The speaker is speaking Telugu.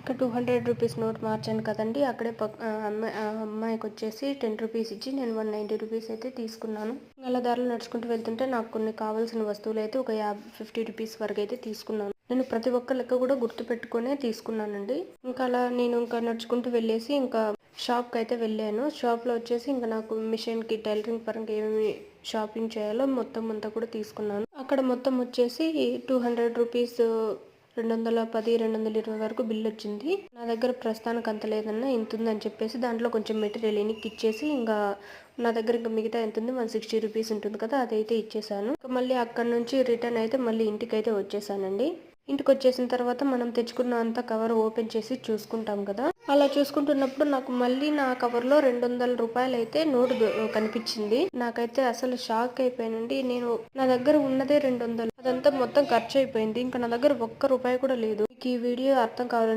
ఇక 200 రూపీస్ నోట్ మార్చాను కదండీ! అక్కడే అమ్మాయికొచ్చేసి 10 రూపీస్ ఇచ్చి నేను 190 రూపీస్ అయితే తీసుకున్నాను. అలా దారిలో నడుచుకుంటూ వెళ్తుంటే నాకు కొన్ని కావాల్సిన వస్తువులైతే ఒక 50 రూపీస్ వరకైతే తీసుకున్నాను. నేను ప్రతి ఒక్క లెక్క కూడా గుర్తుపెట్టుకునే తీసుకున్నానండి. నేను నడుచుకుంటూ వెళ్ళేసి షాప్‌కైతే వెళ్ళాను. షాప్‌లో వచ్చేసి నాకు మిషన్‌కి టైలరింగ్ పరంగా ఏమేమి షాపింగ్ చేయాలో మొత్తం అంతా కూడా తీసుకున్నాను. అక్కడ మొత్తం వచ్చేసి 200 రూపీస్ 210, 220 వరకు బిల్లొచ్చింది. నా దగ్గర ప్రస్తుతానికి అంత లేదన్నా ఇంతుందని చెప్పేసి దాంట్లో కొంచెం మెటీరియల్ ఎనిక్కిచ్చేసి నా దగ్గర మిగతా ఎంతుంది 160 రూపీస్ ఉంటుంది కదా! అదైతే ఇచ్చేసాను. మళ్ళీ అక్కడి నుంచి రిటర్న్ అయితే మళ్ళీ ఇంటికైతే వచ్చేసానండి. ఇంటికొచ్చేసిన తర్వాత మనం తెచ్చుకున్న అంతా కవర్ ఓపెన్ చేసి చూసుకుంటాం కదా! అలా చూసుకుంటున్నప్పుడు నాకు మళ్ళీ నా కవర్‌లో 200 రూపాయలైతే నోటు కనిపించింది. నాకైతే అసలు షాక్ అయిపోయానండి. నా దగ్గర ఉన్నదే 200 అదంతా మొత్తం ఖర్చయిపోయింది. నా దగ్గర ఒక్క రూపాయి కూడా లేదు. మీకు ఈ వీడియో అర్థం కావాలంటే